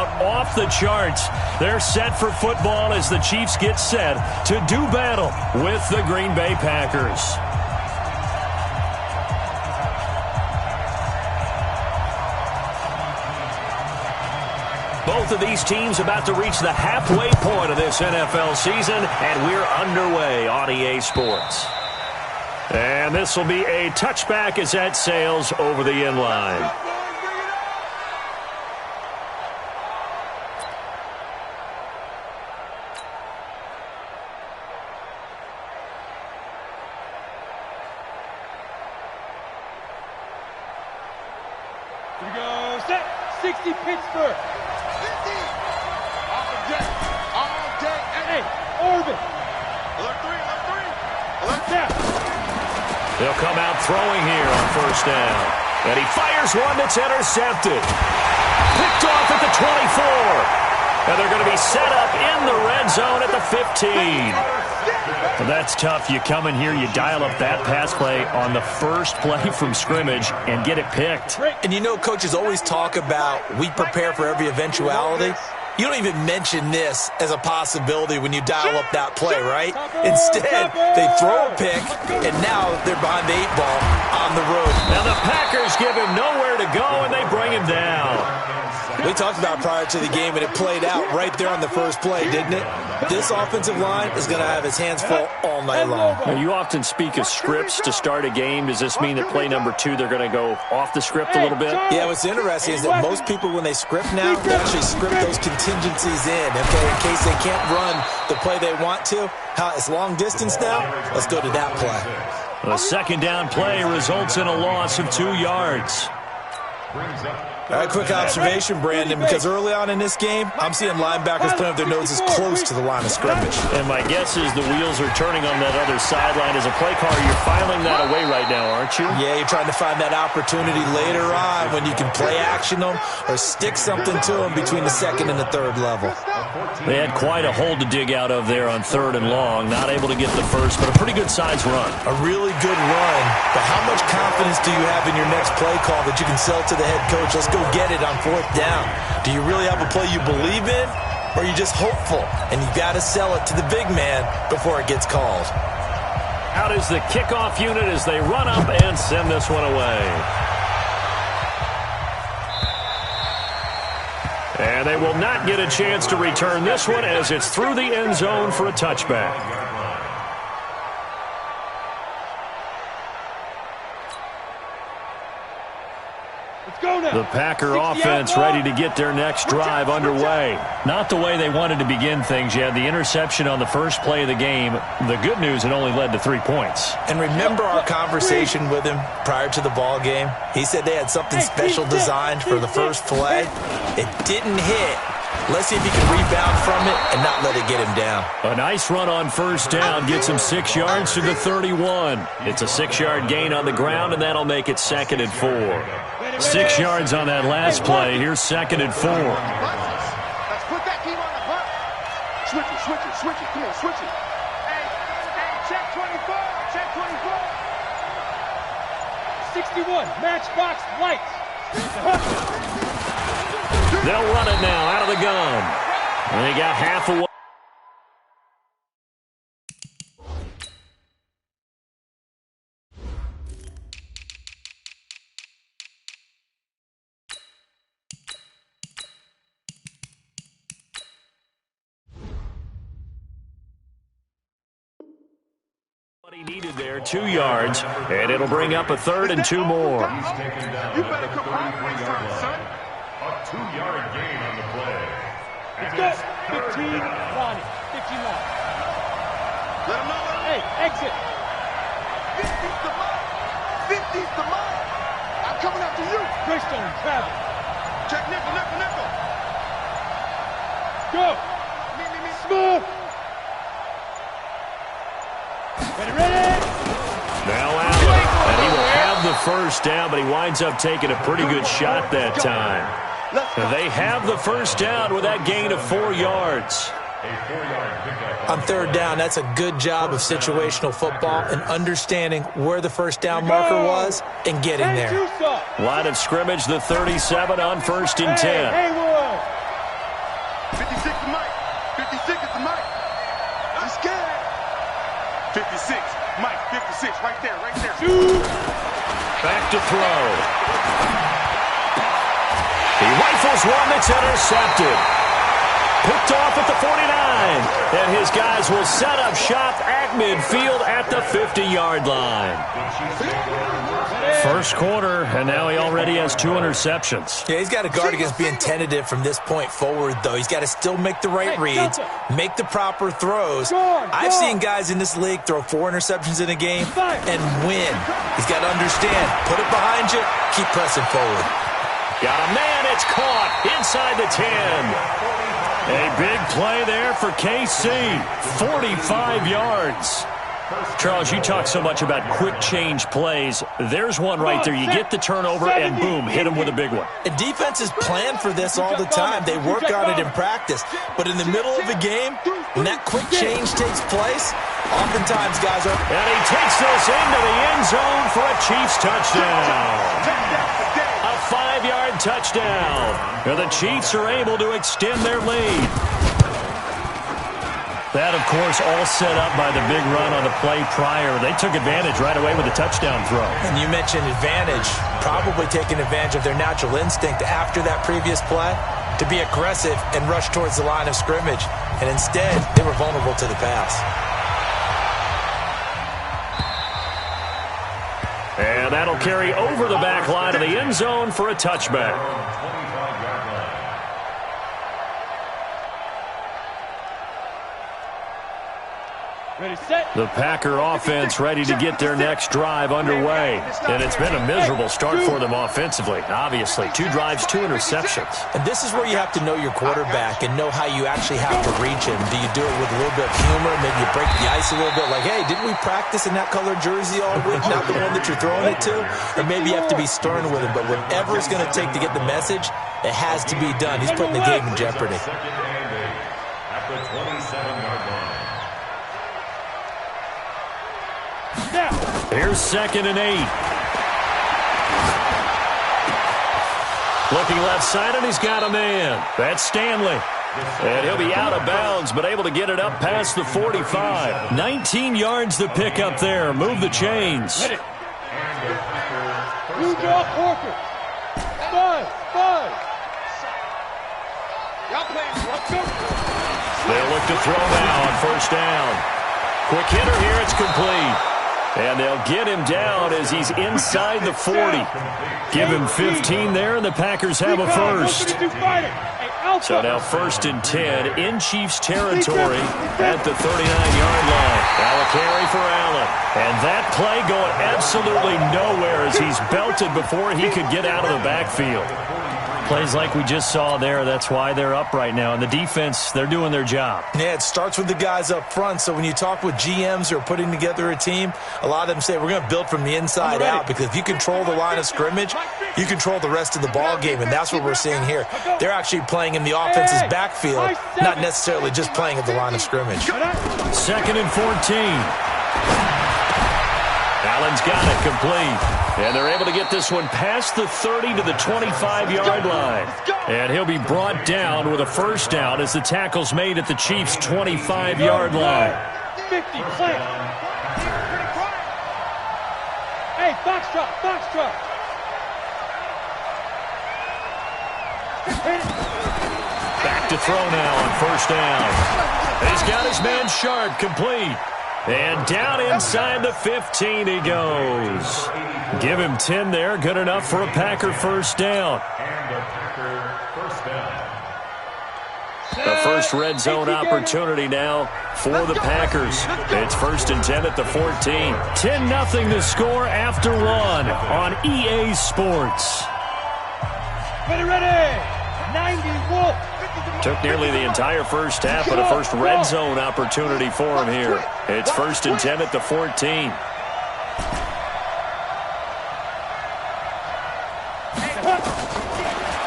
out off the charts. They're set for football as the Chiefs get set to do battle with the Green Bay Packers. Both of these teams about to reach the halfway point of this NFL season, and we're underway on EA Sports. And this will be a touchback as that sails over the end line. Here we go, set, 60 Pittsburgh. 50. All day, hey, Orbit. Alert 3, alert 3. Alert down. They'll come out throwing here on first down. And he fires one that's intercepted. Picked off at the 24. And they're going to be set up in the red zone at the 15. Well, that's tough. You come in here, you dial up that pass play on the first play from scrimmage and get it picked. And you know coaches always talk about we prepare for every eventuality. You don't even mention this as a possibility when you dial up that play, right? Instead, they throw a pick, and now they're behind the 8 ball on the road. Now the Packers give him nowhere to go, and they bring him down. We talked about prior to the game, and it played out right there on the first play, didn't it? This offensive line is going to have his hands full all night long. Now, you often speak of scripts to start a game. Does this mean that play number 2, they're going to go off the script a little bit? Yeah, what's interesting is that most people, when they script now, they actually script those contingencies in, okay, in case they can't run the play they want to. It's long distance now. Let's go to that play. A second down play results in a loss of 2 yards. All right, quick observation, Brandon, because early on in this game, I'm seeing linebackers playing with their noses close to the line of scrimmage. And my guess is the wheels are turning on that other sideline. As a play caller, you're filing that away right now, aren't you? Yeah, you're trying to find that opportunity later on when you can play action them or stick something to them between the second and the third level. They had quite a hole to dig out of there on 3rd and long. Not able to get the first, but a pretty good size run. A really good run, but how much confidence do you have in your next play call that you can sell to the head coach? Let's go get it on 4th down. Do you really have a play you believe in, or are you just hopeful and you got to sell it to the big man before it gets called? Out is the kickoff unit as they run up and send this one away. And they will not get a chance to return this one as it's through the end zone for a touchback. The Packer offense ready to get their next drive underway. Not the way they wanted to begin things. You had the interception on the first play of the game. The good news, it only led to 3 points. And remember our conversation with him prior to the ball game? He said they had something special designed for the first play. It didn't hit. Let's see if he can rebound from it and not let it get him down. A nice run on first down gets him 6 yards to the 31. It's a 6-yard gain on the ground, and that'll make it 2nd and 4. 6 yards on that last play. Here's 2nd and 4. Let's put that team on the punt. Switch it, switch it, switch it. Come on, switch it. Hey, check 24, check 24. 61, matchbox lights. They'll run it now out of the gun. And they got half away. What he needed there, 2 yards, and it'll bring up a 3rd and 2 more. You better come on first time, son. A 2-yard gain on the play. Let's go. 15, Lonnie. 59. Let him know. Hey, exit. 50's the mark. 50's the mark. I'm coming after you. Greystone, travel. Check nickel, nickel, nickel. Go. Me. Smooth. Ready. Now Allen, and he will have the first down, but he winds up taking a pretty good shot that time. They have the first down with that gain of 4 yards. On 3rd down, that's a good job of situational football and understanding where the first down marker was and getting there. Line of scrimmage, the 37 on 1st and 10. scared. 56. Mike, 56. Right there, right there. Back to throw. He rifles one that's intercepted. Picked off at the 49. And his guys will set up shop at midfield at the 50-yard line. First quarter, and now he already has 2 interceptions. Yeah, he's got to guard against being tentative from this point forward, though. He's got to still make the right reads, make the proper throws. I've seen guys in this league throw 4 interceptions in a game and win. He's got to understand, put it behind you, keep pressing forward. Got a man, it's caught inside the 10. A big play there for KC, 45 yards. Charles, you talk so much about quick change plays. There's one right there. You get the turnover, and boom, hit him with a big one. And defenses plan for this all the time. They work on it in practice. But in the middle of the game, when that quick change takes place, oftentimes guys are... And he takes this into the end zone for a Chiefs touchdown. A 5-yard touchdown. And the Chiefs are able to extend their lead. That, of course, all set up by the big run on the play prior. They took advantage right away with a touchdown throw. And you mentioned advantage, probably taking advantage of their natural instinct after that previous play to be aggressive and rush towards the line of scrimmage. And instead, they were vulnerable to the pass. And that'll carry over the back line of the end zone for a touchback. Ready, set. The Packer offense ready to get their next drive underway. And it's been a miserable start for them offensively. Obviously, 2 drives, 2 interceptions. And this is where you have to know your quarterback and know how you actually have to reach him. Do you do it with a little bit of humor? Maybe you break the ice a little bit like, hey, didn't we practice in that colored jersey all week, not the one that you're throwing it to? Or maybe you have to be stern with him. But whatever it's going to take to get the message, it has to be done. He's putting the game in jeopardy. At the 27-yard line. Here's 2nd and 8. Looking left side, and he's got a man. That's Stanley. And he'll be out of bounds, but able to get it up past the 45. 19 yards to pick up there. Move the chains. You draw Corker. Bud. Y'all playing. They'll look to throw now on first down. Quick hitter here. It's complete. And they'll get him down as he's inside the 40. Give him 15 there, and the Packers have a first. So now 1st and 10 in Chiefs territory at the 39-yard line. Now a carry for Allen. And that play going absolutely nowhere as he's belted before he could get out of the backfield. Plays like we just saw there. That's why they're up right now. And the defense, they're doing their job. Yeah, it starts with the guys up front. So when you talk with GMs who are putting together a team, a lot of them say we're going to build from the inside out, because if you control the line of scrimmage, you control the rest of the ball game. And that's what we're seeing here. They're actually playing in the offense's backfield, not necessarily just playing at the line of scrimmage. 2nd and 14. Allen's got it complete. And they're able to get this one past the 30 to the 25-yard line. And he'll be brought down with a first down as the tackle's made at the Chiefs' 25-yard line. 50, play. Hey, foxtrot. Back to throw now on first down. He's got his man Sharp complete. And down inside the 15 he goes. Give him 10 there. Good enough for a Packer first down. And a Packer first down. The first red zone opportunity now for the Packers. It's 1st and 10 at the 14. 10-0 to score after 1 on EA Sports. Ready. 90 Wolf. Took nearly the entire first half, but a first red zone opportunity for him here. It's 1st and 10 at the 14.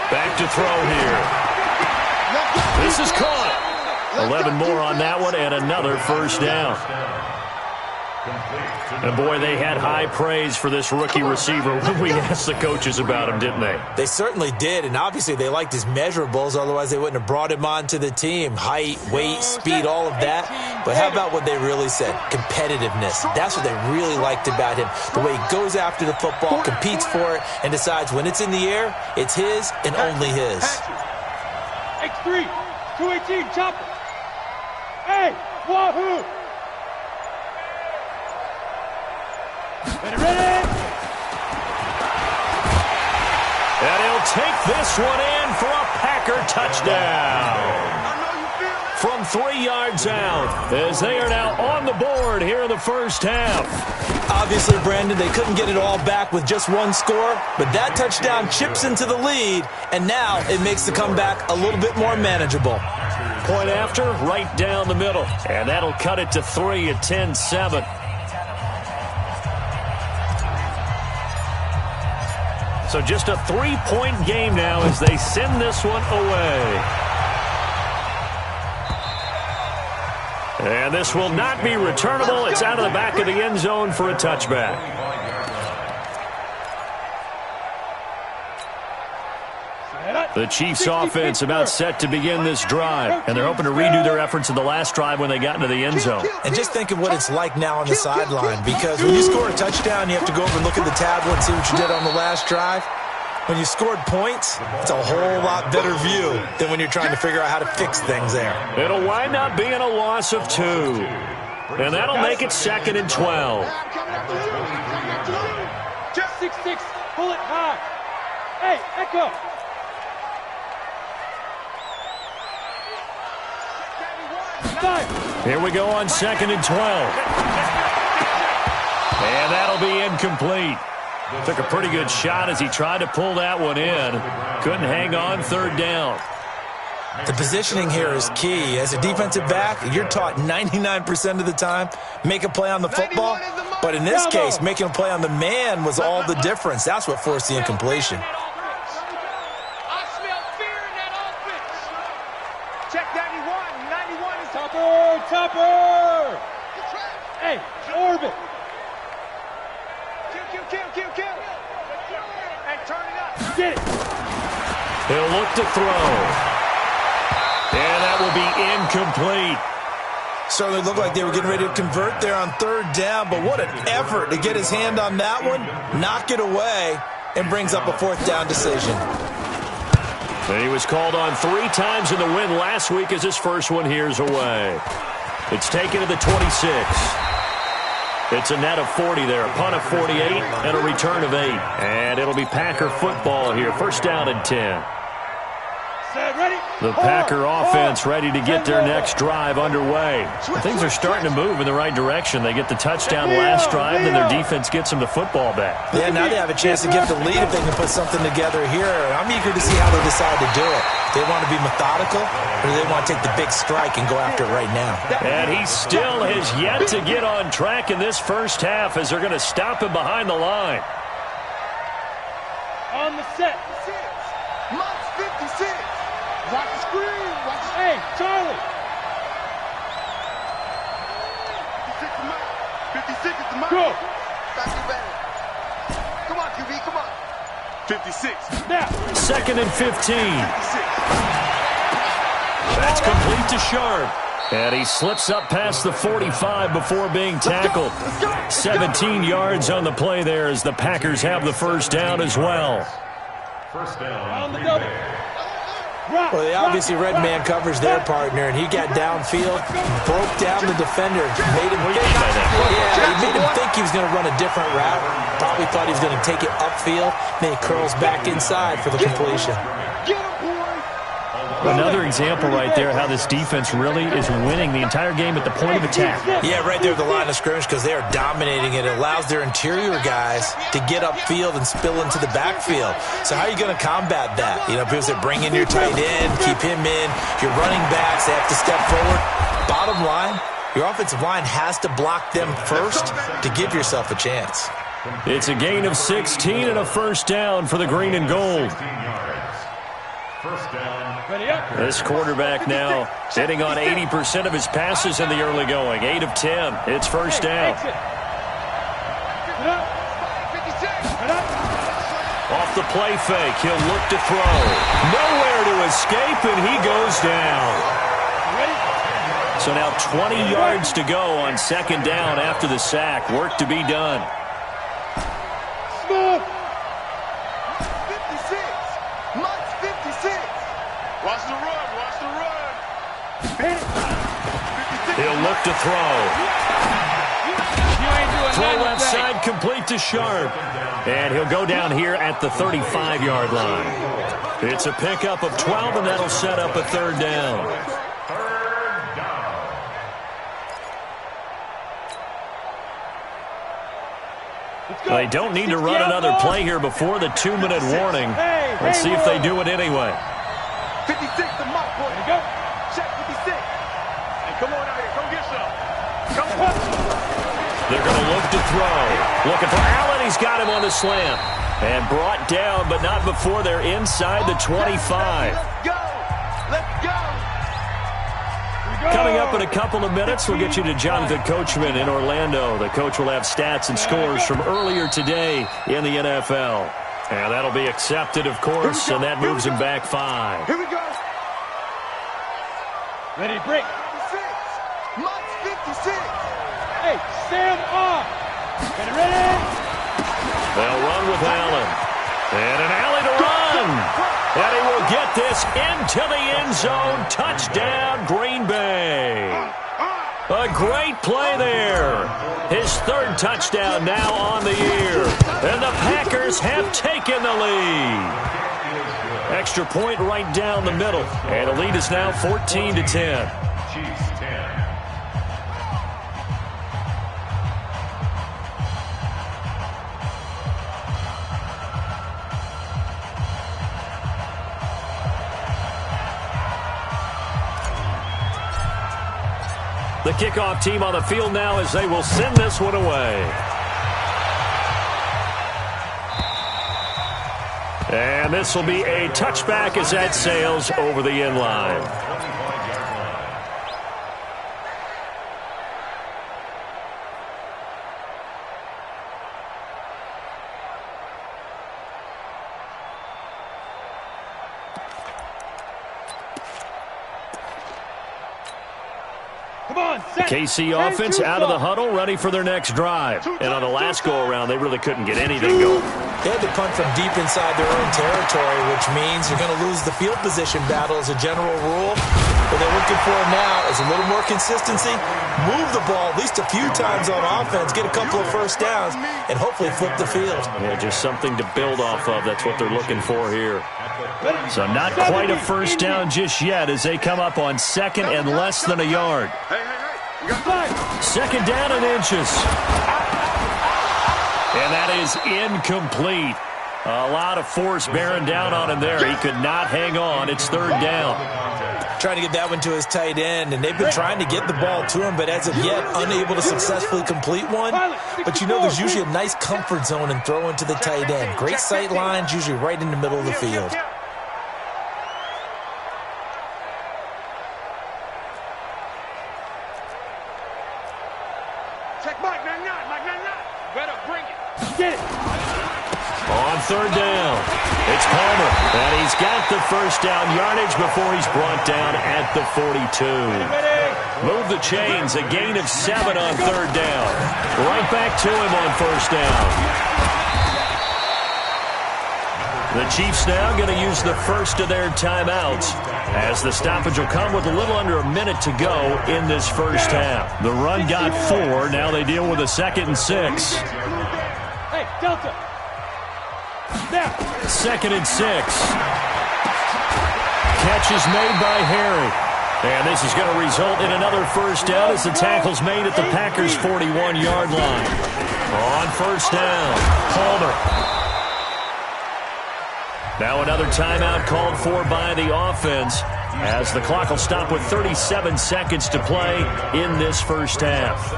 Back to throw here. This is caught. 11 more on that one, and another first down. And, boy, they had high praise for this rookie receiver when we asked the coaches about him, didn't they? They certainly did, and obviously they liked his measurables. Otherwise, they wouldn't have brought him onto the team. Height, weight, speed, all of that. But how about what they really said? Competitiveness. That's what they really liked about him. The way he goes after the football, competes for it, and decides when it's in the air, it's his and only his. X3, 218, chopper. Hey, wahoo! Ready? And he'll take this one in for a Packer touchdown. From 3 yards out, as they are now on the board here in the first half. Obviously, Brandon, they couldn't get it all back with just one score, but that touchdown chips into the lead, and now it makes the comeback a little bit more manageable. Point after, right down the middle, and that'll cut it to 3 at 10-7. So just a 3-point game now as they send this one away. And this will not be returnable. It's out of the back of the end zone for a touchback. The Chiefs offense about set to begin this drive, and they're hoping to redo their efforts in the last drive when they got into the end zone. And just think of what it's like now on the sideline, because when you score a touchdown, you have to go over and look at the tablet and see what you did on the last drive. When you scored points, it's a whole lot better view than when you're trying to figure out how to fix things there. It'll wind up being a loss of 2. And that'll make it 2nd and 12. Just 6-6, pull it high. Hey, Echo. Here we go on 2nd and 12. And that'll be incomplete. Took a pretty good shot as he tried to pull that one in. Couldn't hang on 3rd down. The positioning here is key. As a defensive back, you're taught 99% of the time, make a play on the football. But in this case, making a play on the man was all the difference. That's what forced the incompletion. I smell fear in that offense. Check 91. 91 is Topper. Hey, orbit. Kill. And turn it up. Get it. He'll look to throw. And that will be incomplete. Certainly looked like they were getting ready to convert there on 3rd down, but what an effort to get his hand on that one, knock it away, and brings up a 4th down decision. And he was called on 3 times in the win last week as his first one here's away. It's taken to the 26. It's a net of 40 there, a punt of 48, and a return of 8. And it'll be Packer football here, 1st down and 10. The Packer offense ready to get their next drive underway. Things are starting to move in the right direction. They get the touchdown last drive, then their defense gets them the football back. Yeah, now they have a chance to get the lead if they can put something together here. I'm eager to see how they decide to do it. They want to be methodical, or do they want to take the big strike and go after it right now? And he still has yet to get on track in this first half as they're going to stop him behind the line. On the set. Mark 56. Watch the screen. Watch the Hey, Charlie. 56 is mine. 56 is the mine. Go. Not too bad. Come on, QB. Come on. 56. Now. 2nd and 15. 56. That's complete to Sharp. And he slips up past the 45 before being tackled. 17 yards on the play there as the Packers have the 1st down as well. 1st down. On the double. Well, they obviously red man covers their partner, and he got downfield, broke down the defender, made him think, he made him think he was going to run a different route. Probably thought he was going to take it upfield, then he curls back inside for the completion. Another example right there how this defense really is winning the entire game at the point of attack. Yeah, right there at the line of scrimmage because they are dominating it. It allows their interior guys to get upfield and spill into the backfield. So how are you going to combat that? You know, because they bring in your tight end, keep him in. Your running backs, they have to step forward. Bottom line, your offensive line has to block them first to give yourself a chance. It's a gain of 16 and a 1st down for the green and gold. 1st down. This quarterback now hitting on 80% of his passes in the early going. 8 of 10. It's 1st down. Off the play fake, he'll look to throw. Nowhere to escape, and he goes down. So now 20 yards to go on second down after the sack. Work to be done. 56. Mike's 56. Watch the run. Watch the run. He'll look to throw. Throw left side complete to Sharp. And he'll go down here at the 35-yard line. It's a pickup of 12, and that'll set up a third down. They don't need to run another play here before the 2-minute warning. Let's see if they do it anyway. 56 to Mike, boy. There you go. Check 56. Hey, come on out here. Come get some. Come on. They're going to look to throw. Looking for Allen. He's got him on the slant. And brought down, but not before they're inside the 25. Let's go. Let's go. Coming up in a couple of minutes, we'll get you to Jonathan Coachman in Orlando. The coach will have stats and scores from earlier today in the NFL. And that'll be accepted, of course, and that moves him back 5. Here we go. Ready, break. 56. Mike's 56. Hey, stand up. Ready? They'll run with Allen. And an alley to run. And he will get this into the end zone. Touchdown, Green Bay. A great play there. His third touchdown now on the year. And the Packers have taken the lead. Extra point right down the middle. And the lead is now 14-10. Chiefs 10. The kickoff team on the field now as they will send this one away. And this will be a touchback as that sails over the end line. The KC offense out of the huddle, ready for their next drive. And on the last go-around, they really couldn't get anything going. They had to punt from deep inside their own territory, which means you're going to lose the field position battle as a general rule. What they're looking for now is a little more consistency, move the ball at least a few times on offense, get a couple of first downs, and hopefully flip the field. Yeah, just something to build off of. That's what they're looking for here. So not quite a first down just yet as they come up on second and less than a yard. Second down and inches. And that is incomplete. A lot of force bearing down on him there. He could not hang on. It's third down. Trying to get that one to his tight end, and they've been trying to get the ball to him, but as of yet, unable to successfully complete one. But you know there's usually a nice comfort zone in throwing to the tight end. Great sight lines, usually right in the middle of the field. On third down, it's Palmer, and he's got the first down yardage before he's brought down at the 42. Move the chains, a gain of 7 on third down. Right back to him on first down. The Chiefs now going to use the first of their timeouts as the stoppage will come with a little under a minute to go in this first half. The run got 4. Now they deal with a 2nd and 6. Hey, Delta. Now. 2nd and 6. Catch is made by Harry. And this is going to result in another first down as the tackle's made at the Packers' 41-yard line. On first down, Palmer. Now another timeout called for by the offense as the clock will stop with 37 seconds to play in this first half.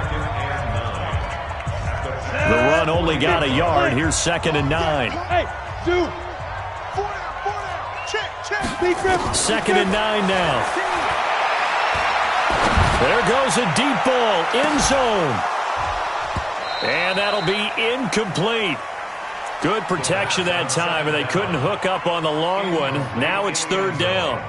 The run only got a yard. Here's 2nd and 9. Hey, 2. 4 down. Check. 2nd and 9 now. There goes a deep ball, end zone. And that'll be incomplete. Good protection that time, and they couldn't hook up on the long one. Now it's third down.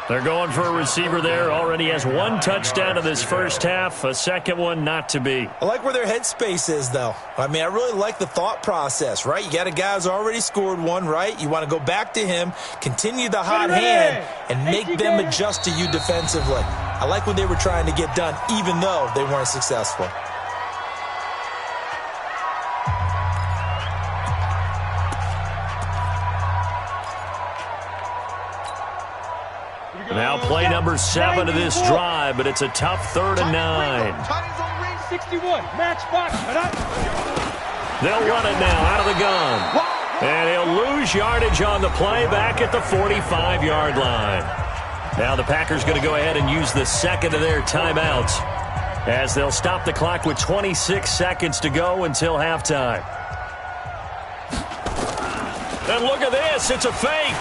They're going for a receiver there. Already has one touchdown in this first half. A second one not to be. I like where their headspace is, though. I mean, I really like the thought process, right? You got a guy who's already scored one, right? You want to go back to him, continue the hot hand, and make them adjust to you defensively. I like what they were trying to get done, even though they weren't successful. Now play number 7 of this drive, but it's a tough 3rd and 9. 61, match box. They'll run it now out of the gun. And he'll lose yardage on the play back at the 45-yard line. Now the Packers going to go ahead and use the second of their timeouts as they'll stop the clock with 26 seconds to go until halftime. And look at this. It's a fake.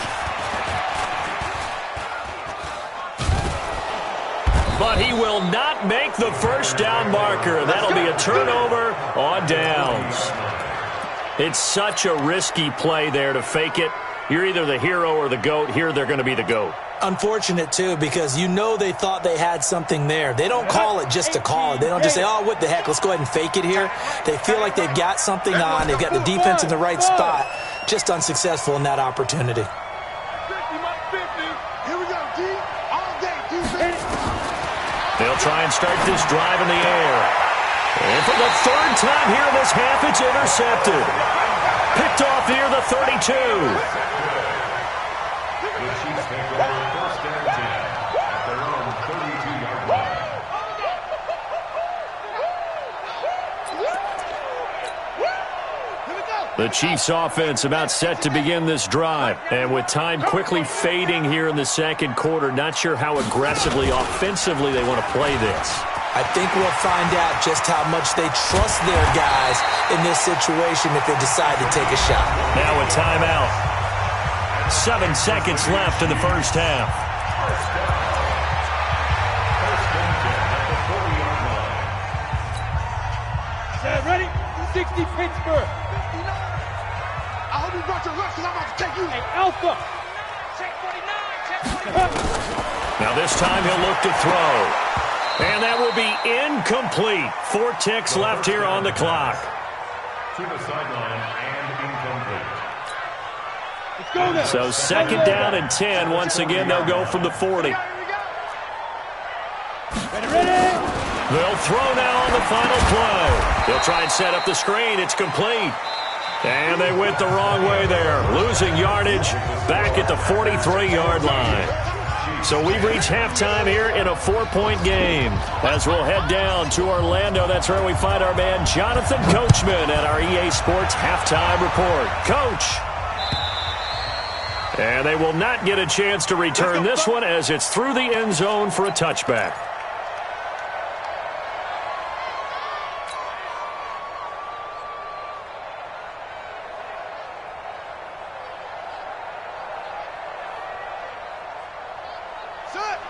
But he will not make the first down marker. That'll be a turnover on downs. It's such a risky play there to fake it. You're either the hero or the GOAT. Here they're going to be the GOAT. Unfortunate, too, because you know they thought they had something there. They don't call it just to call it. They don't just say, oh, what the heck, let's go ahead and fake it here. They feel like they've got something on. They've got the defense in the right spot. Just unsuccessful in that opportunity. They'll try and start this drive in the air. And for the 3rd time here in this half, it's intercepted. Picked off near the 32. The Chiefs take over 1st and 10 at their own 32-yard line. The Chiefs offense about set to begin this drive. And with time quickly fading here in the second quarter, not sure how aggressively, offensively they want to play this. I think we'll find out just how much they trust their guys in this situation if they decide to take a shot. Now a timeout. 7 seconds left in the first half. First and 10 at the 40-yard line. Ready? 60 Pittsburgh. I hope you brought your lunch because I'm about to take you. Hey, Alpha. Check 49, check 49. Now this time he'll look to throw. And that will be incomplete. 4 ticks left here on the clock. To the sideline and incomplete. Let's go now. So second down and 10. Once again, they'll go from the 40. Ready? They'll throw now on the final play. They'll try and set up the screen. It's complete. And they went the wrong way there. Losing yardage back at the 43-yard line. So we've reached halftime here in a 4-point game. As we'll head down to Orlando, that's where we find our man Jonathan Coachman at our EA Sports Halftime Report. Coach. And they will not get a chance to return this one as it's through the end zone for a touchback.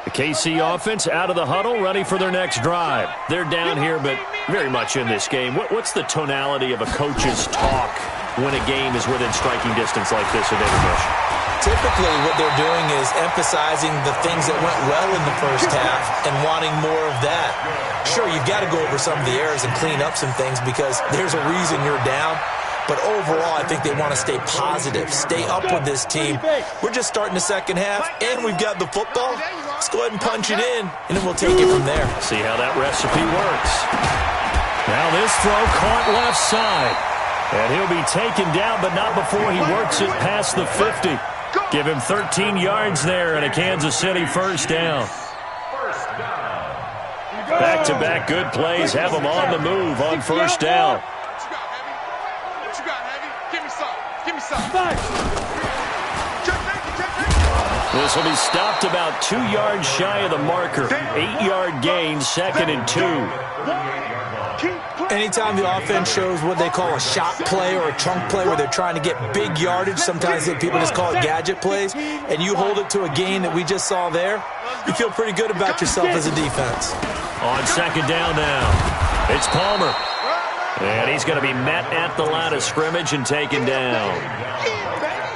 The KC offense out of the huddle, ready for their next drive. They're down here, but very much in this game. What's the tonality of a coach's talk when a game is within striking distance like this at intermission? Typically, what they're doing is emphasizing the things that went well in the first half and wanting more of that. Sure, you've got to go over some of the errors and clean up some things because there's a reason you're down. But overall, I think they want to stay positive, stay up with this team. We're just starting the second half, and we've got the football. Let's go ahead and punch it in, and then we'll take it from there. See how that recipe works. Now this throw caught left side. And he'll be taken down, but not before he works it past the 50. Give him 13 yards there and a Kansas City first down. Back-to-back good plays have them on the move on first down. This will be stopped about 2 yards shy of the marker. 8-yard gain, 2nd and 2. Anytime the offense shows what they call a shot play or a chunk play where they're trying to get big yardage, sometimes people just call it gadget plays, and you hold it to a gain that we just saw there, you feel pretty good about yourself as a defense. On second down now, it's Palmer. And he's going to be met at the line of scrimmage and taken down.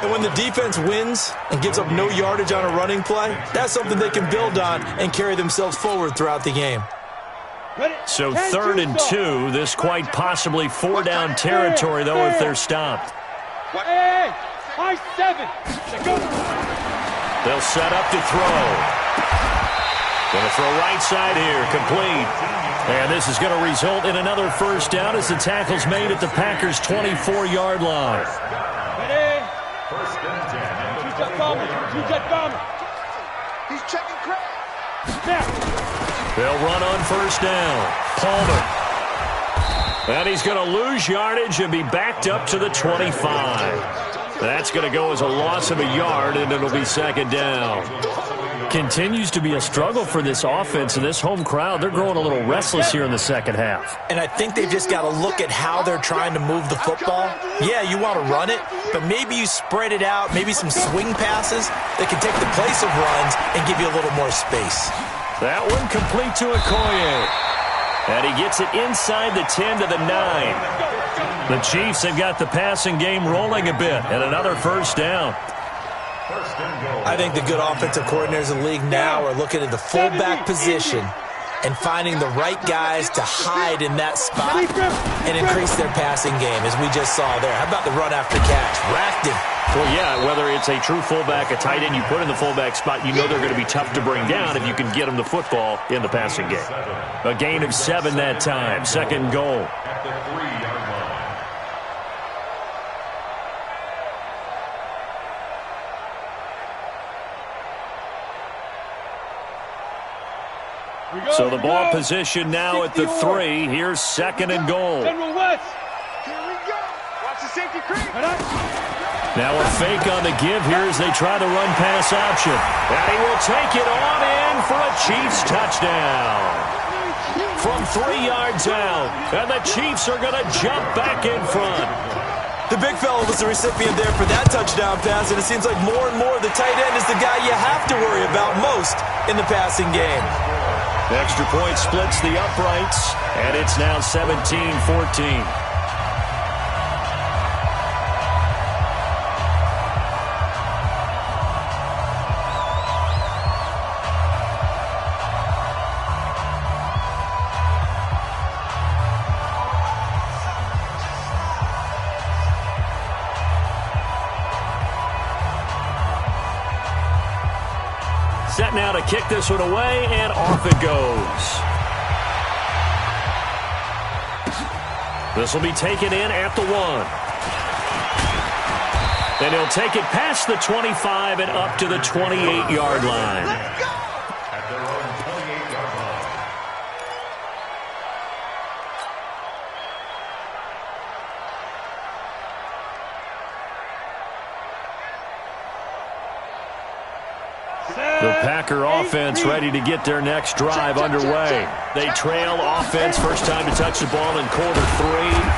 And when the defense wins and gives up no yardage on a running play, that's something they can build on and carry themselves forward throughout the game. So 3rd and 2, this quite possibly 4-down territory, though, if they're stopped. Hey, high 7. They'll set up to throw. Going to throw right side here, complete. And this is going to result in another 1st down as the tackle's made at the Packers' 24-yard line. Ready? Two-jet bomber. He's checking crack. Snap. They'll run on 1st down. Palmer. And he's going to lose yardage and be backed up to the 25. That's going to go as a loss of a yard, and it'll be 2nd down. Continues to be a struggle for this offense, and this home crowd, they're growing a little restless here in the 2nd half. And I think they've just got to look at how they're trying to move the football. Yeah, you want to run it, but maybe you spread it out, maybe some swing passes that can take the place of runs and give you a little more space. That one complete to Okoye. And he gets it inside the 10 to the 9. The Chiefs have got the passing game rolling a bit, and another 1st down. I think the good offensive coordinators in the league now are looking at the fullback position and finding the right guys to hide in that spot and increase their passing game, as we just saw there. How about the run after catch? Racked him. Well, yeah, whether it's a true fullback, a tight end you put in the fullback spot, you know they're going to be tough to bring down if you can get them the football in the passing game. A gain of 7 that time. 2nd goal. At the 3-yard line. So the ball position now at the 3. Here's 2nd and goal. General West. Here we go. Watch the safety creep. Now a fake on the give here as they try the run-pass option. And he will take it on in for a Chiefs touchdown. From 3 yards out. And the Chiefs are going to jump back in front. The big fella was the recipient there for that touchdown pass, and it seems like more and more the tight end is the guy you have to worry about most in the passing game. Extra point splits the uprights, and it's now 17-14. Set now to kick this one away, and off it goes. This will be taken in at the 1. And he'll take it past the 25 and up to the 28-yard line. At their own 28-yard line. The Packer offense ready to get their next drive underway. They trail offense, first time to touch the ball in quarter 3,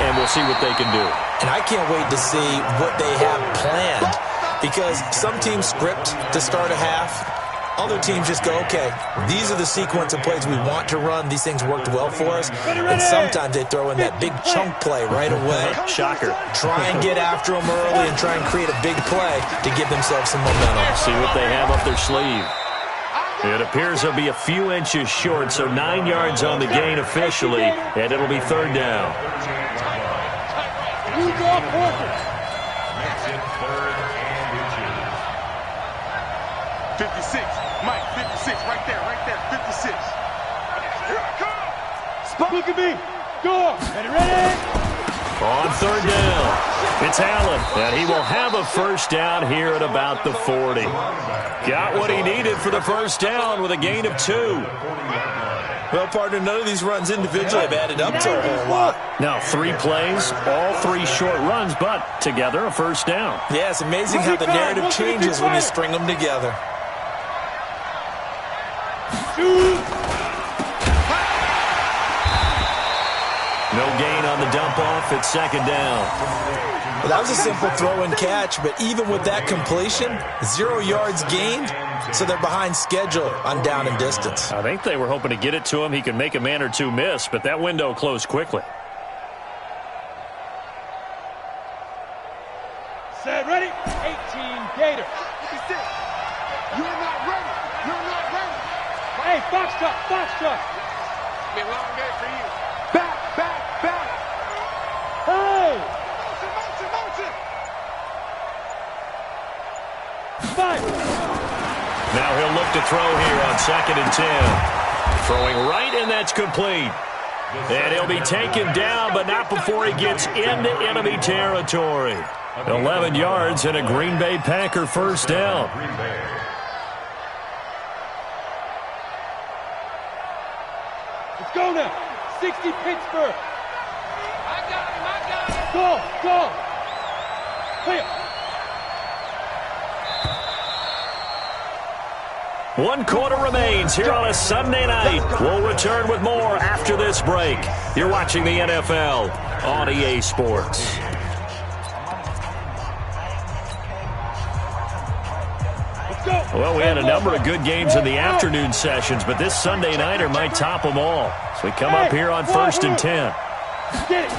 and we'll see what they can do. And I can't wait to see what they have planned, because some teams script to start a half. Other teams just go, okay, these are the sequence of plays we want to run. These things worked well for us. And sometimes they throw in that big chunk play right away. Shocker. Try and get after them early and try and create a big play to give themselves some momentum. See what they have up their sleeve. It appears they'll be a few inches short, so 9 yards on the gain officially, and it'll be 3rd down. Makes it 3rd and inches. 56. Mike, 56. Right there. 56. Here I come. Look at me. Go. Ready? On 3rd down, it's Allen, and he will have a 1st down here at about the 40. Got what he needed for the 1st down with a gain of 2. Well, partner, none of these runs individually have added up to a whole lot. Now 3 plays, all 3 short runs, but together a 1st down. Yeah, it's amazing how the narrative changes when you string them together. No gain on the dump off at 2nd down. Well, that was a simple throw and catch, but even with that completion, 0 yards gained, so they're behind schedule on down and distance. I think they were hoping to get it to him. He could make a man or two miss, but that window closed quickly. box truck, box truck. Be a long day for you. Back. Hey! Motion. Five. Now he'll look to throw here on 2nd and 10. Throwing right, and that's complete. And he'll be taken down, but not before he gets into enemy territory. 11 yards and a Green Bay Packer first down. Let's go now. 60 Pittsburgh. I got him. Go. Clear. 1 quarter remains here on a Sunday night. We'll return with more after this break. You're watching the NFL on EA Sports. Well, we had a number of good games in the afternoon sessions, but this Sunday nighter might top them all. So we come up here on 1st and 10. Get it.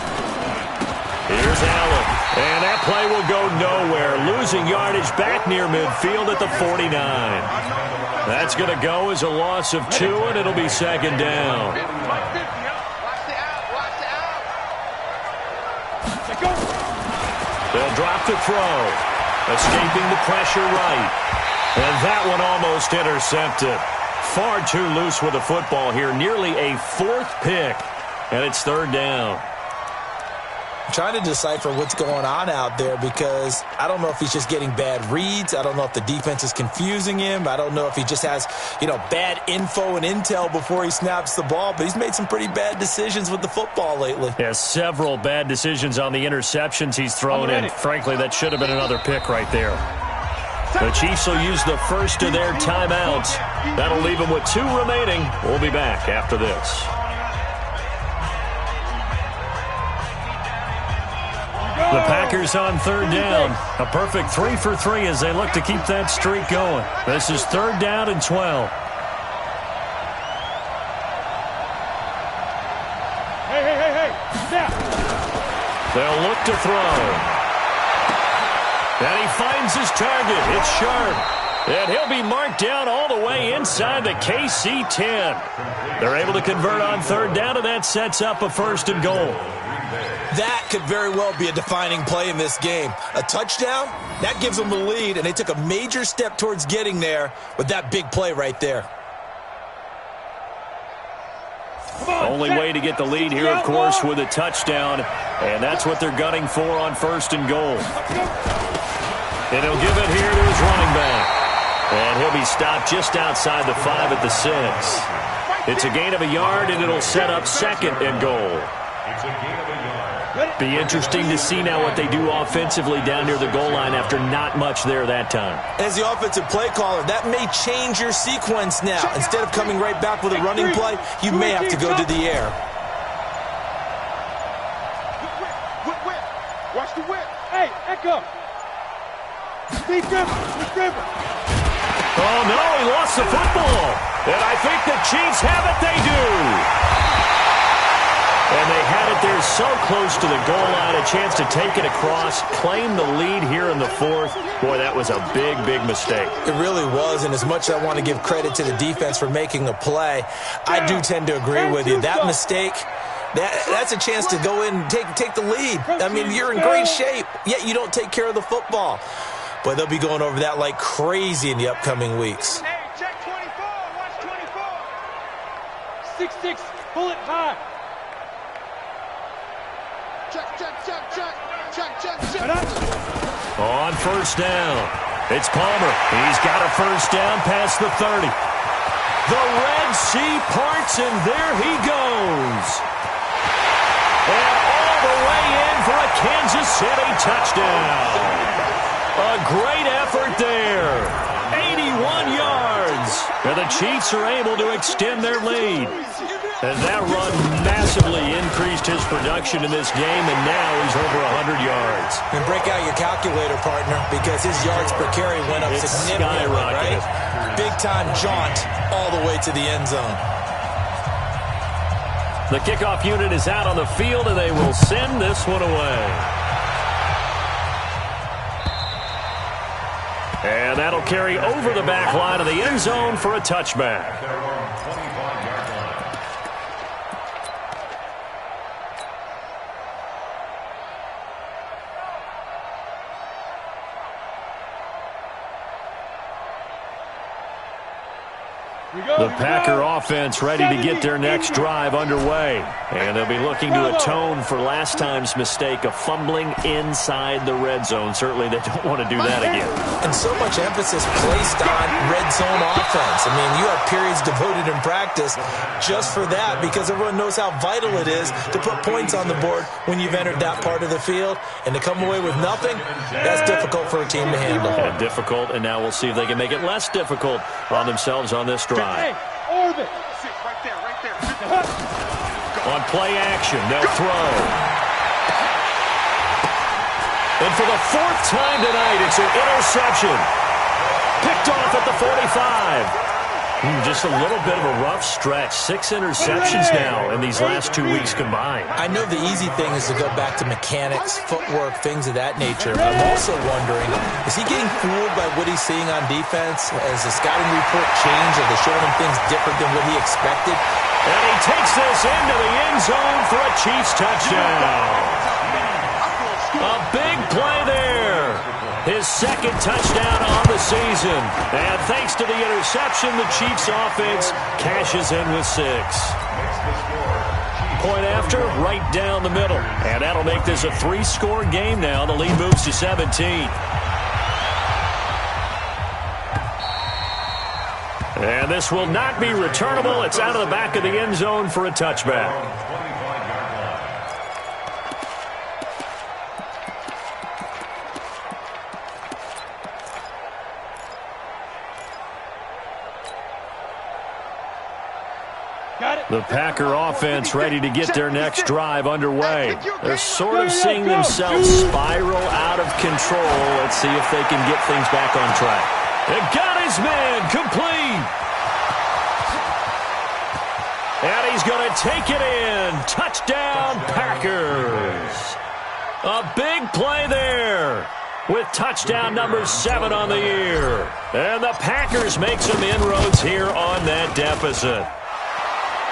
Here's Allen, and that play will go nowhere. Losing yardage back near midfield at the 49. That's going to go as a loss of 2, and it'll be 2nd down. Watch the out. They'll drop the throw. Escaping the pressure right. And that one almost intercepted. Far too loose with the football here. Nearly a 4th pick. And it's 3rd down. I'm trying to decipher what's going on out there because I don't know if he's just getting bad reads. I don't know if the defense is confusing him. I don't know if he just has, bad info and intel before he snaps the ball. But he's made some pretty bad decisions with the football lately. Yeah, several bad decisions on the interceptions he's thrown in. Frankly, that should have been another pick right there. The Chiefs will use the first of their timeouts. That'll leave them with 2 remaining. We'll be back after this. The Packers on 3rd down. A perfect 3 for 3 as they look to keep that streak going. This is 3rd down and 12. Hey. Snap. They'll look to throw. And he finds his target. It's Sharp. And he'll be marked down all the way inside the KC 10. They're able to convert on 3rd down, and that sets up a 1st and goal. That could very well be a defining play in this game. A touchdown, that gives them the lead, and they took a major step towards getting there with that big play right there. Only way to get the lead here, of course, with a touchdown, and that's what they're gunning for on 1st and goal. And he'll give it here to his running back. And he'll be stopped just outside the 5 at the 6. It's a gain of a yard, and it'll set up 2nd and goal. Be interesting to see now what they do offensively down near the goal line after not much there that time. As the offensive play caller, that may change your sequence now. Instead of coming right back with a running play, you may have to go to the air. Whip. Watch the whip. Hey, Echo. Steve Gribble. Oh, no, he lost the football. And I think the Chiefs have it. They do. And they had it there so close to the goal line, a chance to take it across, claim the lead here in the 4th. Boy, that was a big mistake. It really was, and as much as I want to give credit to the defense for making a play, I do tend to agree with you. That mistake, that's a chance to go in and take the lead. I mean, you're in great shape, yet you don't take care of the football. But they'll be going over that like crazy in the upcoming weeks. Hey, check 24. Watch 24. 6-6, bullet high. Check. On 1st down, it's Palmer. He's got a 1st down past the 30. The Red Sea parts, and there he goes. And all the way in for a Kansas City touchdown. A great effort there. 81 yards. And the Chiefs are able to extend their lead. And that run massively increased his production in this game, and now he's over 100 yards. And break out your calculator, partner, because his yards per carry went up significantly, right? Big-time jaunt all the way to the end zone. The kickoff unit is out on the field, and they will send this one away. And that'll carry over the back line of the end zone for a touchback. The Packer offense ready to get their next drive underway. And they'll be looking to atone for last time's mistake of fumbling inside the red zone. Certainly they don't want to do that again. And so much emphasis placed on red zone offense. I mean, you have periods devoted in practice just for that because everyone knows how vital it is to put points on the board when you've entered that part of the field. And to come away with nothing, that's difficult for a team to handle. And difficult, and now we'll see if they can make it less difficult on themselves on this drive. Hey, orbit. Right there. On play action, they'll throw. And for the fourth time tonight, it's an interception. Picked off at the 45. Just a little bit of a rough stretch. 6 interceptions now in these last 2 weeks combined. I know the easy thing is to go back to mechanics, footwork, things of that nature. But I'm also wondering, is he getting fooled by what he's seeing on defense? Has the scouting report changed? Are they showing him things different than what he expected? And he takes this into the end zone for a Chiefs touchdown. A big play there. His second touchdown on the season. And thanks to the interception, the Chiefs offense cashes in with 6. Point after, right down the middle. And that'll make this a 3-score game now. The lead moves to 17. And this will not be returnable. It's out of the back of the end zone for a touchback. The Packer offense ready to get their next drive underway. They're sort of seeing themselves spiral out of control. Let's see if they can get things back on track. They got his man complete. And he's going to take it in. Touchdown, Packers. A big play there with touchdown number 7 on the year. And the Packers make some inroads here on that deficit.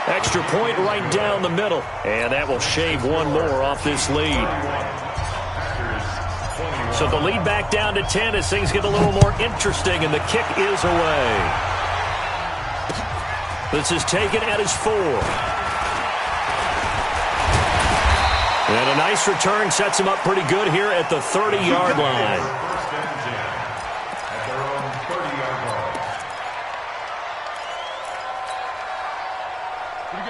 Extra point right down the middle. And that will shave one more off this lead. So the lead back down to 10 as things get a little more interesting, and the kick is away. This is taken at his 4. And a nice return sets him up pretty good here at the 30-yard line.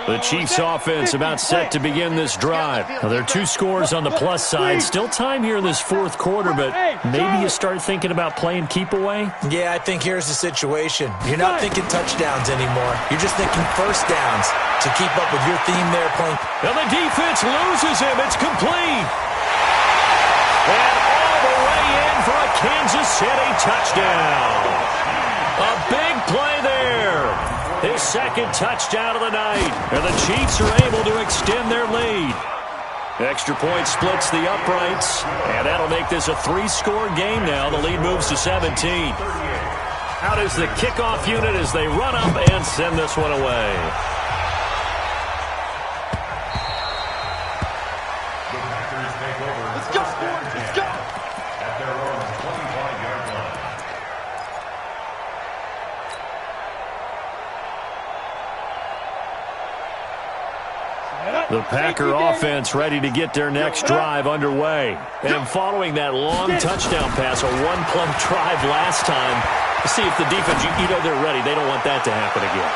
The Chiefs offense about set to begin this drive. Now, there are 2 scores on the plus side. Still time here in this 4th quarter, but maybe you start thinking about playing keep away? Yeah, I think here's the situation. You're not thinking touchdowns anymore. You're just thinking first downs to keep up with your theme there playing. And the defense loses him. It's complete. And all the way in for a Kansas City touchdown. A big play there. His second touchdown of the night. And the Chiefs are able to extend their lead. Extra point splits the uprights. And that'll make this a 3-score game now. The lead moves to 17. Out is the kickoff unit as they run up and send this one away. Let's go, boys. Let's go. At their own 25-yard line. The Packer offense ready to get their next drive underway. And following that long touchdown pass, a 1-play drive last time, see if the defense, you know they're ready. They don't want that to happen again.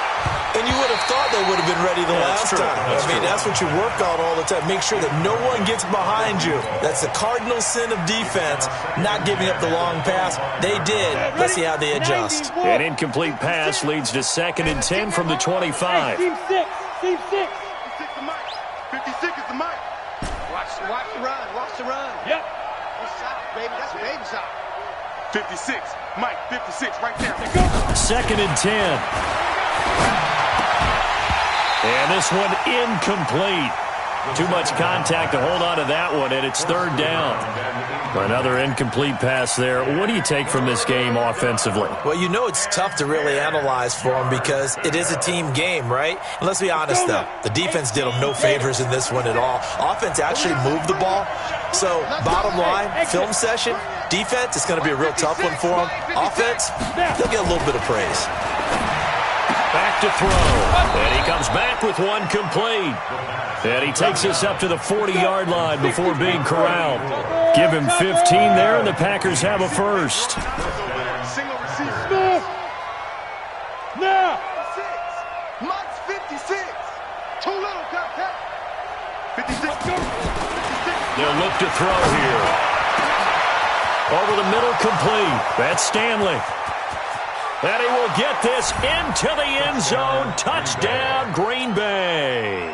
And you would have thought they would have been ready the last time. That's what you work on all the time. Make sure that no one gets behind you. That's the cardinal sin of defense, not giving up the long pass. They did. Let's see how they adjust. An incomplete pass leads to 2nd and 10 from the 25. Team 6. Team 6. 56 is the mic. Watch the run. Watch the run. Yep. That's side, baby. That's baby side. 56. Mike, 56 right there. 2nd and 10. And this one incomplete. Too much contact to hold on to that one, and it's 3rd down. Another incomplete pass there. What do you take from this game offensively? Well, you know it's tough to really analyze for them because it is a team game, right? And let's be honest, though. The defense did them no favors in this one at all. Offense actually moved the ball. So, bottom line, film session, defense, it's going to be a real tough one for them. Offense, they'll get a little bit of praise. Back to throw. And he comes back with one complete. And he takes us up to the 40-yard line before being corralled. Give him 15 there, and the Packers have a first. Single receiver. Smith. Now. 6. Mike's 56. Too little, contact. 56. 56. They'll look to throw here. Over the middle, complete. That's Stanley. And he will get this into the end zone. Touchdown, Green Bay.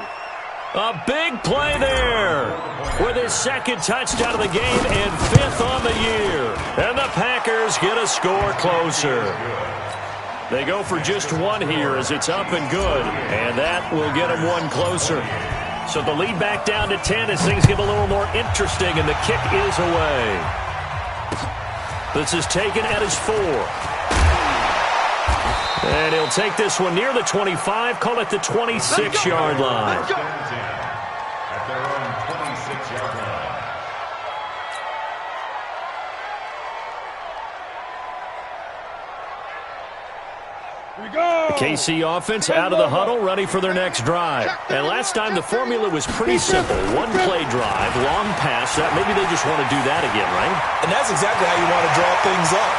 A big play there with his second touchdown of the game and 5th on the year. And the Packers get a score closer. They go for just one here as it's up and good, and that will get them one closer. So the lead back down to 10 as things get a little more interesting, and the kick is away. This is taken at his 4. And he'll take this one near the 25, call it the 26-yard line. At their own 26-yard line. Here we go. The KC offense out of the huddle, ready for their next drive. And last time the formula was pretty simple. One-play drive, long pass. Maybe they just want to do that again, right? And that's exactly how you want to draw things up.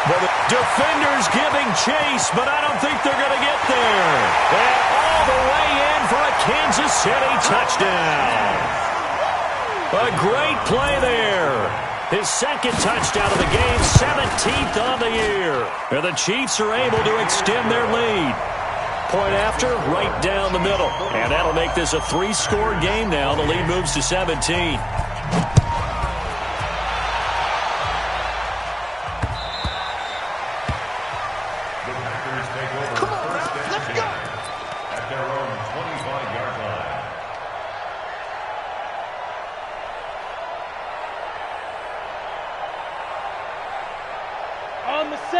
Defenders giving chase, but I don't think they're going to get there. And all the way in for a Kansas City touchdown. A great play there. His second touchdown of the game, 17th on the year. And the Chiefs are able to extend their lead. Point after, right down the middle. And that'll make this a 3-score game now. The lead moves to 17.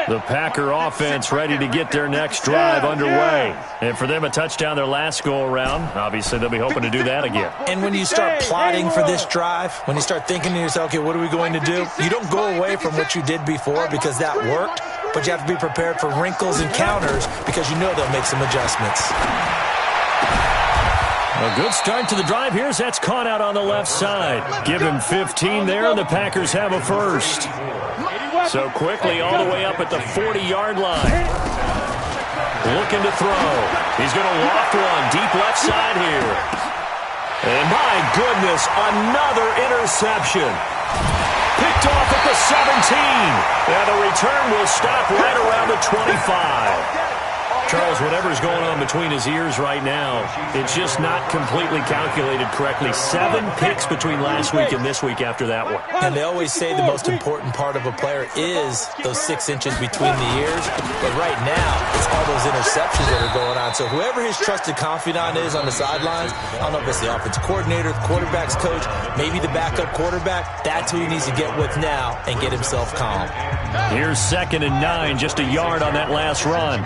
The Packer offense ready to get their next drive underway. And for them, a touchdown their last go-around. Obviously, they'll be hoping to do that again. And when you start plotting for this drive, when you start thinking to yourself, okay, what are we going to do? You don't go away from what you did before because that worked, but you have to be prepared for wrinkles and counters because you know they'll make some adjustments. A good start to the drive here as that's caught out on the left side. Give him 15 there, and the Packers have a first. So quickly all the way up at the 40-yard line. Looking to throw. He's going to loft one deep left side here. And my goodness, another interception. Picked off at the 17. And the return will stop right around the 25. Charles, whatever's going on between his ears right now, it's just not completely calculated correctly. 7 picks between last week and this week after that one. And they always say the most important part of a player is those 6 inches between the ears. But right now, it's all those interceptions that are going on. So whoever his trusted confidant is on the sidelines, I don't know if it's the offensive coordinator, the quarterback's coach, maybe the backup quarterback, that's who he needs to get with now and get himself calm. Here's 2nd and 9, just a yard on that last run.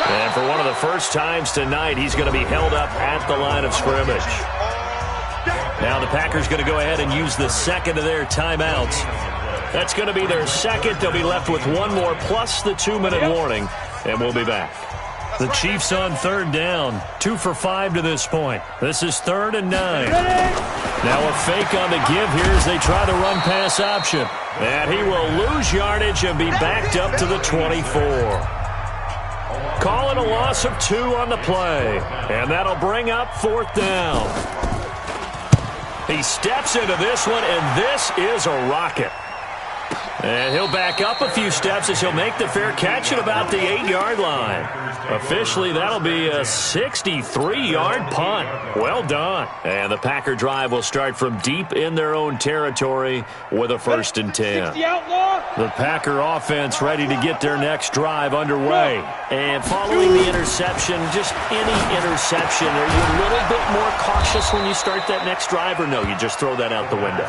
And for one of the first times tonight, he's going to be held up at the line of scrimmage. Now the Packers going to go ahead and use the second of their timeouts. That's going to be their second. They'll be left with one more plus the 2-minute warning, and we'll be back. The Chiefs on 3rd down, 2 for 5 to this point. This is 3rd and 9. Now a fake on the give here as they try the run-pass option. And he will lose yardage and be backed up to the 24. Calling a loss of 2 on the play. And that'll bring up 4th down. He steps into this one, and this is a rocket. And he'll back up a few steps as he'll make the fair catch at about the 8-yard line. Officially, that'll be a 63-yard punt. Well done. And the Packer drive will start from deep in their own territory with a 1st and 10. The Packer offense ready to get their next drive underway. And following the interception, just any interception, are you a little bit more cautious when you start that next drive, or no, you just throw that out the window?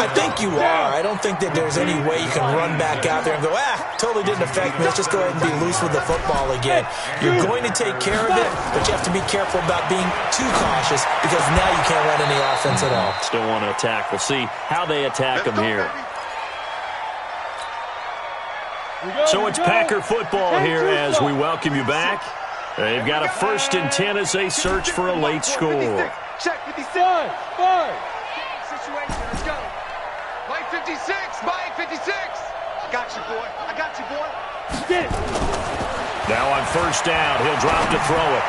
I think you are. I don't think that there's any way you can run back out there and go, totally didn't affect me. Let's just go ahead and be loose with the football again. You're going to take care of it, but you have to be careful about being too cautious because now you can't run any offense at all. Still want to attack. We'll see how they attack them here. So it's Packer football here as we welcome you back. They've got a 1st and 10 as they search for a late score. Check 56. Situation, let's go. By 56, by 56. I got you, boy. I got you, boy. Get it. Now on 1st down, he'll drop to throw it.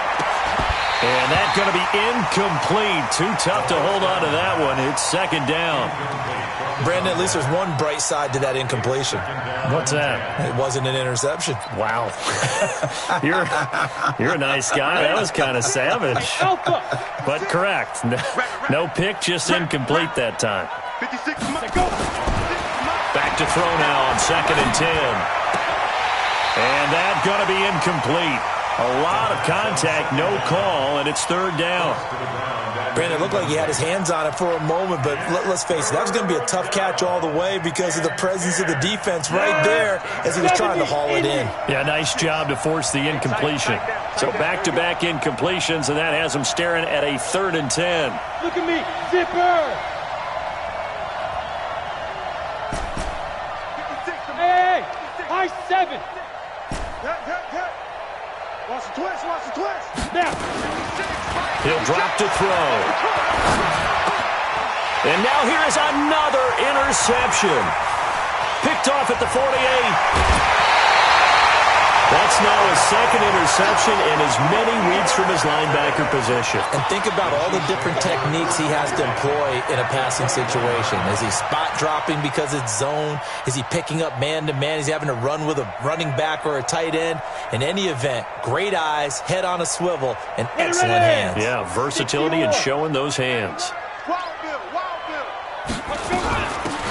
And that's going to be incomplete. Too tough to hold on to that one. It's 2nd down. Brandon, at least there's one bright side to that incompletion. What's that? It wasn't an interception. Wow. You're a nice guy. That was kind of savage. But correct. No pick, just incomplete that time. 56. Back to throw now on 2nd and 10. And that's going to be incomplete. A lot of contact, no call, and it's 3rd down. Brandon, it looked like he had his hands on it for a moment, but let's face it, that was going to be a tough catch all the way because of the presence of the defense right there as he was trying to haul it in. Yeah, nice job to force the incompletion. So back-to-back incompletions, and that has him staring at a 3rd and 10. Look at me, zipper. Hey, high 7. Watch the twist, watch the twist. Now. He'll drop to throw. And now here is another interception. Picked off at the 48. That's now his 2nd interception in as many weeks from his linebacker position. And think about all the different techniques he has to employ in a passing situation. Is he spot dropping because it's zone? Is he picking up man-to-man? Is he having to run with a running back or a tight end? In any event, great eyes, head on a swivel, and excellent hands. Yeah, versatility and showing those hands. Wild Bill, Wild Bill.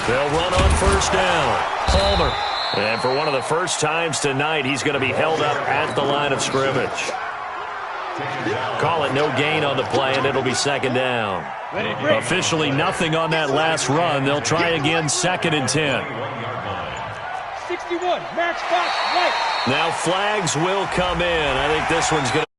They'll run on 1st down. Palmer. And for one of the first times tonight, he's going to be held up at the line of scrimmage. Call it no gain on the play, and it'll be 2nd down. Officially nothing on that last run. They'll try again 2nd and 10. 61, match box right. Now flags will come in. I think this one's going to